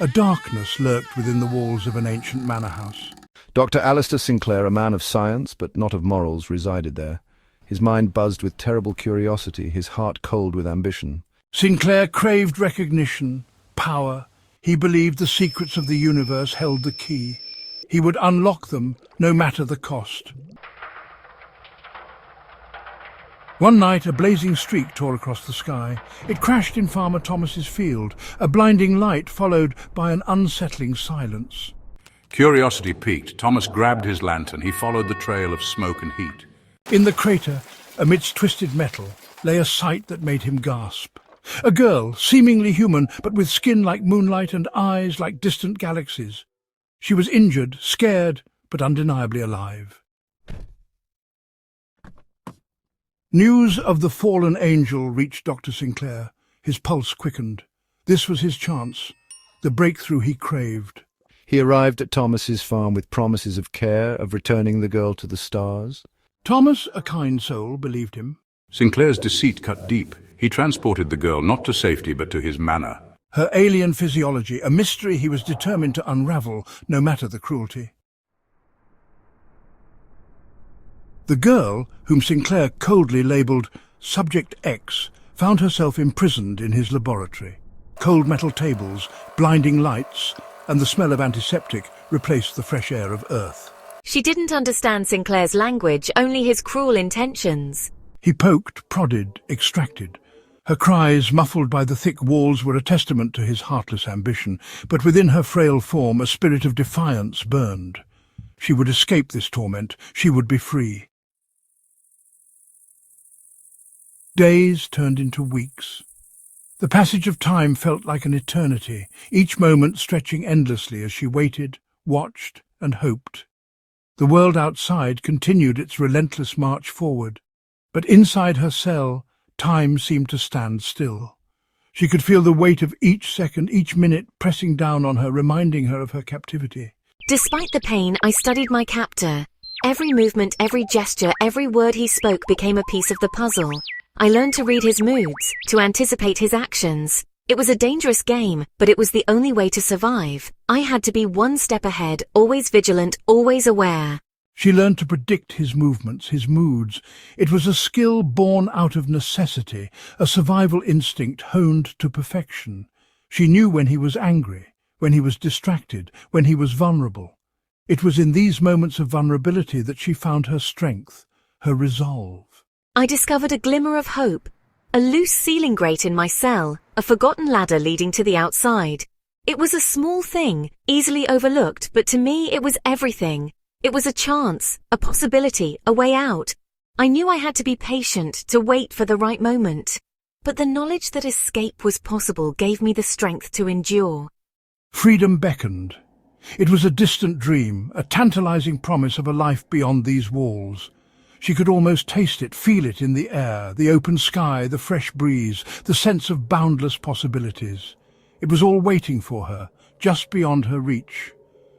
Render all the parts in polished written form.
A darkness lurked within the walls of an ancient manor house. Dr. Alistair Sinclair, a man of science but not of morals, resided there. His mind buzzed with terrible curiosity, his heart cold with ambition. Sinclair craved recognition, power. He believed the secrets of the universe held the key. He would unlock them, no matter the cost. One night, a blazing streak tore across the sky. It crashed in Farmer Thomas's field, a blinding light followed by an unsettling silence. Curiosity piqued, Thomas grabbed his lantern. He followed the trail of smoke and heat. In the crater, amidst twisted metal, lay a sight that made him gasp. A girl, seemingly human, but with skin like moonlight and eyes like distant galaxies. She was injured, scared, but undeniably alive. News of the fallen angel reached Dr. Sinclair. His pulse quickened. This was his chance, the breakthrough he craved. He arrived at Thomas's farm with promises of care, of returning the girl to the stars. Thomas, a kind soul, believed him. Sinclair's deceit cut deep. He transported the girl not to safety but to his manor. Her alien physiology, a mystery he was determined to unravel, no matter the cruelty. The girl, whom Sinclair coldly labelled Subject X, found herself imprisoned in his laboratory. Cold metal tables, blinding lights, and the smell of antiseptic replaced the fresh air of Earth. She didn't understand Sinclair's language, only his cruel intentions. He poked, prodded, extracted. Her cries, muffled by the thick walls, were a testament to his heartless ambition, but within her frail form a spirit of defiance burned. She would escape this torment. She would be free. Days turned into weeks. The passage of time felt like an eternity, each moment stretching endlessly as she waited, watched, and hoped. The world outside continued its relentless march forward, but inside her cell, time seemed to stand still. She could feel the weight of each second, each minute pressing down on her, reminding her of her captivity. Despite the pain, I studied my captor. Every movement, every gesture, every word he spoke became a piece of the puzzle. I learned to read his moods, to anticipate his actions. It was a dangerous game, but it was the only way to survive. I had to be one step ahead, always vigilant, always aware. She learned to predict his movements, his moods. It was a skill born out of necessity, a survival instinct honed to perfection. She knew when he was angry, when he was distracted, when he was vulnerable. It was in these moments of vulnerability that she found her strength, her resolve. I discovered a glimmer of hope, a loose ceiling grate in my cell, a forgotten ladder leading to the outside. It was a small thing, easily overlooked, but to me it was everything. It was a chance, a possibility, a way out. I knew I had to be patient, to wait for the right moment. But the knowledge that escape was possible gave me the strength to endure. Freedom beckoned. It was a distant dream, a tantalizing promise of a life beyond these walls. She could almost taste it, feel it in the air, the open sky, the fresh breeze, the sense of boundless possibilities. It was all waiting for her, just beyond her reach,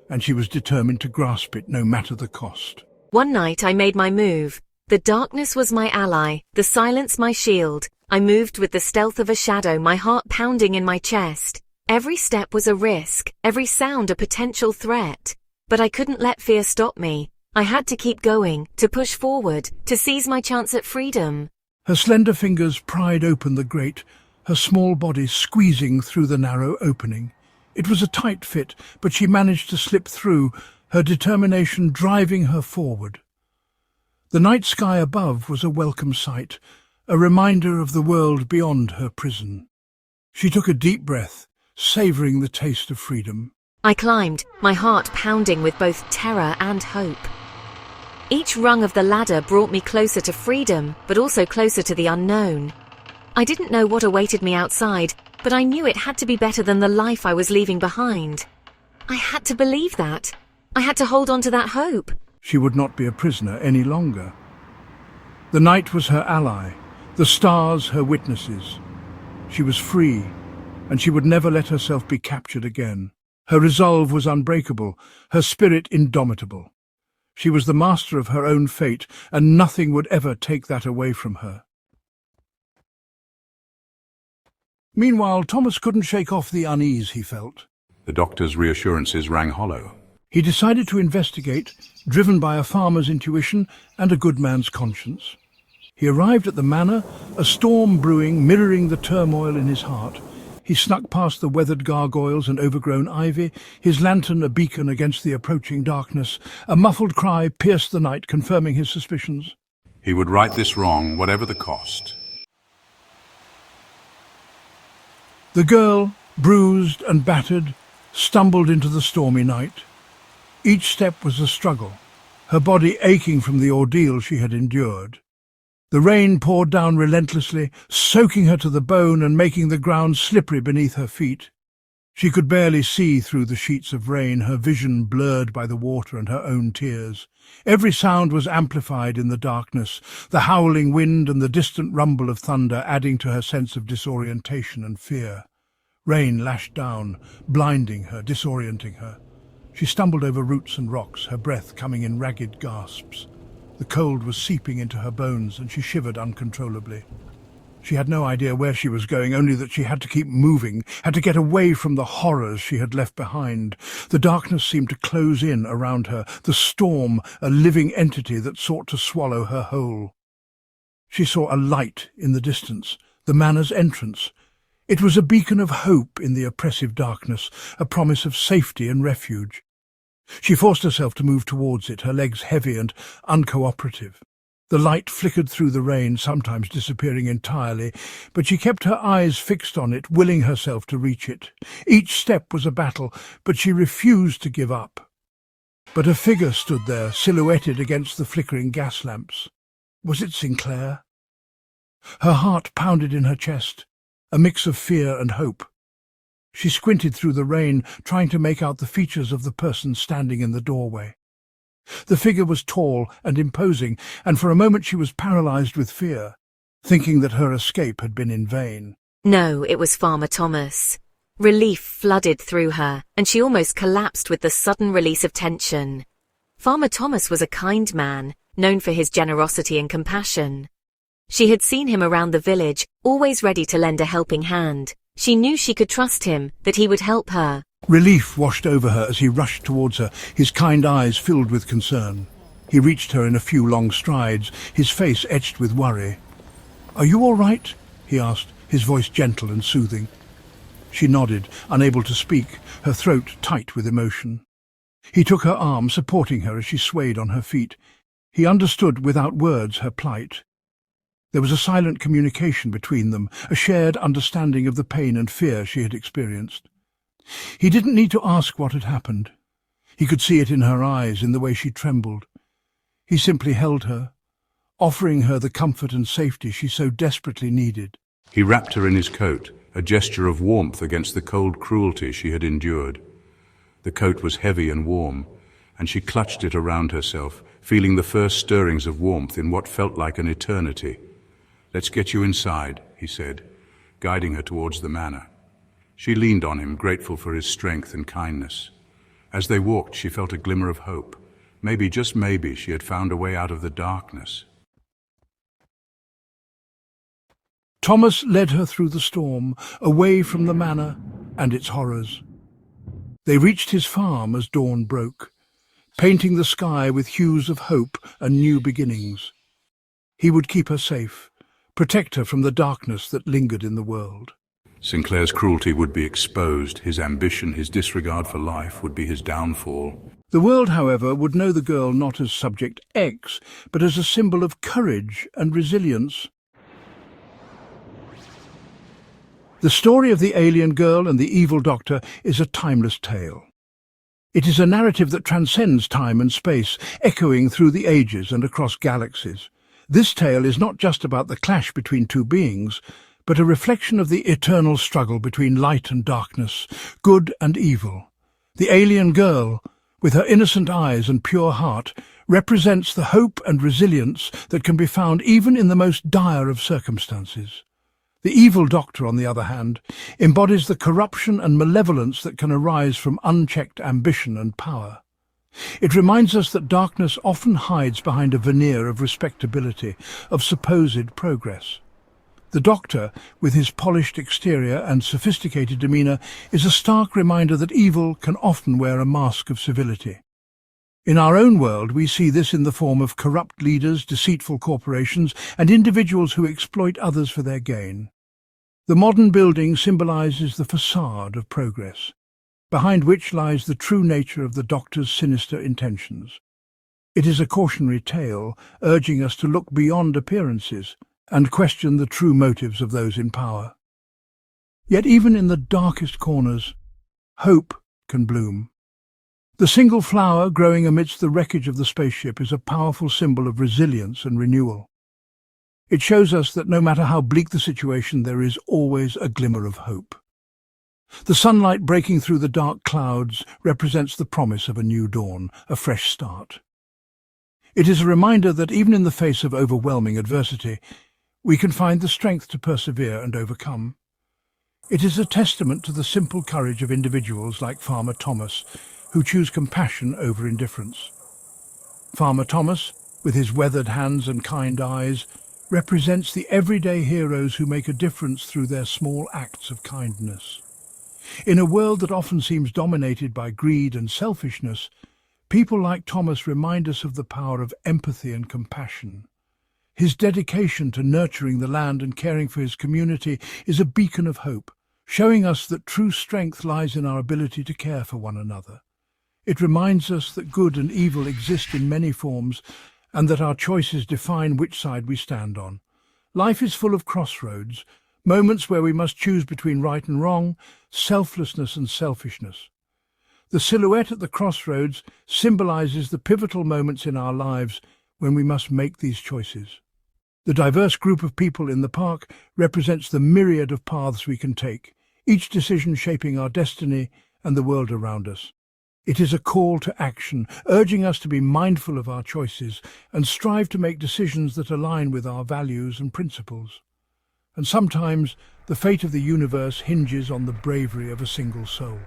and she was determined to grasp it no matter the cost. One night I made my move. The darkness was my ally, the silence my shield. I moved with the stealth of a shadow, my heart pounding in my chest. Every step was a risk, every sound a potential threat. But I couldn't let fear stop me. I had to keep going, to push forward, to seize my chance at freedom. Her slender fingers pried open the grate, her small body squeezing through the narrow opening. It was a tight fit, but she managed to slip through, her determination driving her forward. The night sky above was a welcome sight, a reminder of the world beyond her prison. She took a deep breath, savouring the taste of freedom. I climbed, my heart pounding with both terror and hope. Each rung of the ladder brought me closer to freedom, but also closer to the unknown. I didn't know what awaited me outside, but I knew it had to be better than the life I was leaving behind. I had to believe that. I had to hold on to that hope. She would not be a prisoner any longer. The night was her ally, the stars her witnesses. She was free, and she would never let herself be captured again. Her resolve was unbreakable, her spirit indomitable. She was the master of her own fate, and nothing would ever take that away from her. Meanwhile, Thomas couldn't shake off the unease he felt. The doctor's reassurances rang hollow. He decided to investigate, driven by a farmer's intuition and a good man's conscience. He arrived at the manor, a storm brewing, mirroring the turmoil in his heart. He snuck past the weathered gargoyles and overgrown ivy, his lantern a beacon against the approaching darkness. A muffled cry pierced the night, confirming his suspicions. He would right this wrong, whatever the cost. The girl, bruised and battered, stumbled into the stormy night. Each step was a struggle, her body aching from the ordeal she had endured. The rain poured down relentlessly, soaking her to the bone and making the ground slippery beneath her feet. She could barely see through the sheets of rain, her vision blurred by the water and her own tears. Every sound was amplified in the darkness, the howling wind and the distant rumble of thunder adding to her sense of disorientation and fear. Rain lashed down, blinding her, disorienting her. She stumbled over roots and rocks, her breath coming in ragged gasps. The cold was seeping into her bones, and she shivered uncontrollably. She had no idea where she was going, only that she had to keep moving, had to get away from the horrors she had left behind. The darkness seemed to close in around her, the storm, a living entity that sought to swallow her whole. She saw a light in the distance, the manor's entrance. It was a beacon of hope in the oppressive darkness, a promise of safety and refuge. She forced herself to move towards it, her legs heavy and uncooperative. The light flickered through the rain, sometimes disappearing entirely, but she kept her eyes fixed on it, willing herself to reach it. Each step was a battle, but she refused to give up. But a figure stood there, silhouetted against the flickering gas lamps. Was it Sinclair? Her heart pounded in her chest, a mix of fear and hope. She squinted through the rain, trying to make out the features of the person standing in the doorway. The figure was tall and imposing, and for a moment she was paralyzed with fear, thinking that her escape had been in vain. No, it was Farmer Thomas. Relief flooded through her, and she almost collapsed with the sudden release of tension. Farmer Thomas was a kind man, known for his generosity and compassion. She had seen him around the village, always ready to lend a helping hand. She knew she could trust him, that he would help her. Relief washed over her as he rushed towards her, his kind eyes filled with concern. He reached her in a few long strides, his face etched with worry. "Are you all right?" he asked, his voice gentle and soothing. She nodded, unable to speak, her throat tight with emotion. He took her arm, supporting her as she swayed on her feet. He understood without words her plight. There was a silent communication between them, a shared understanding of the pain and fear she had experienced. He didn't need to ask what had happened. He could see it in her eyes, in the way she trembled. He simply held her, offering her the comfort and safety she so desperately needed. He wrapped her in his coat, a gesture of warmth against the cold cruelty she had endured. The coat was heavy and warm, and she clutched it around herself, feeling the first stirrings of warmth in what felt like an eternity. "Let's get you inside," he said, guiding her towards the manor. She leaned on him, grateful for his strength and kindness. As they walked, she felt a glimmer of hope. Maybe, just maybe, she had found a way out of the darkness. Thomas led her through the storm, away from the manor and its horrors. They reached his farm as dawn broke, painting the sky with hues of hope and new beginnings. He would keep her safe, protect her from the darkness that lingered in the world. Sinclair's cruelty would be exposed. His ambition, his disregard for life would be his downfall. The world, however, would know the girl not as Subject X, but as a symbol of courage and resilience. The story of the alien girl and the evil doctor is a timeless tale. It is a narrative that transcends time and space, echoing through the ages and across galaxies. This tale is not just about the clash between two beings, but a reflection of the eternal struggle between light and darkness, good and evil. The alien girl, with her innocent eyes and pure heart, represents the hope and resilience that can be found even in the most dire of circumstances. The evil doctor, on the other hand, embodies the corruption and malevolence that can arise from unchecked ambition and power. It reminds us that darkness often hides behind a veneer of respectability, of supposed progress. The Doctor, with his polished exterior and sophisticated demeanour, is a stark reminder that evil can often wear a mask of civility. In our own world, we see this in the form of corrupt leaders, deceitful corporations, and individuals who exploit others for their gain. The modern building symbolises the facade of progress, behind which lies the true nature of the Doctor's sinister intentions. It is a cautionary tale, urging us to look beyond appearances and question the true motives of those in power. Yet even in the darkest corners, hope can bloom. The single flower growing amidst the wreckage of the spaceship is a powerful symbol of resilience and renewal. It shows us that no matter how bleak the situation, there is always a glimmer of hope. The sunlight breaking through the dark clouds represents the promise of a new dawn, a fresh start. It is a reminder that even in the face of overwhelming adversity, we can find the strength to persevere and overcome. It is a testament to the simple courage of individuals like Farmer Thomas, who choose compassion over indifference. Farmer Thomas, with his weathered hands and kind eyes, represents the everyday heroes who make a difference through their small acts of kindness. In a world that often seems dominated by greed and selfishness, people like Thomas remind us of the power of empathy and compassion. His dedication to nurturing the land and caring for his community is a beacon of hope, showing us that true strength lies in our ability to care for one another. It reminds us that good and evil exist in many forms and that our choices define which side we stand on. Life is full of crossroads, moments where we must choose between right and wrong, selflessness and selfishness. The silhouette at the crossroads symbolizes the pivotal moments in our lives when we must make these choices. The diverse group of people in the park represents the myriad of paths we can take, each decision shaping our destiny and the world around us. It is a call to action, urging us to be mindful of our choices and strive to make decisions that align with our values and principles. And sometimes the fate of the universe hinges on the bravery of a single soul.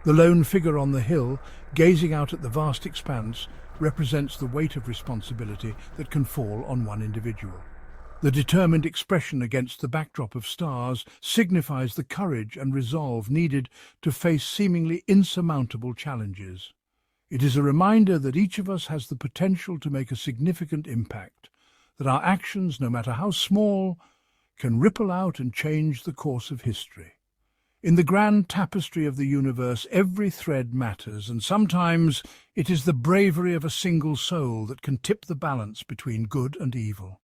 The lone figure on the hill, gazing out at the vast expanse, represents the weight of responsibility that can fall on one individual. The determined expression against the backdrop of stars signifies the courage and resolve needed to face seemingly insurmountable challenges. It is a reminder that each of us has the potential to make a significant impact, that our actions, no matter how small, can ripple out and change the course of history. In the grand tapestry of the universe, every thread matters, and sometimes it is the bravery of a single soul that can tip the balance between good and evil.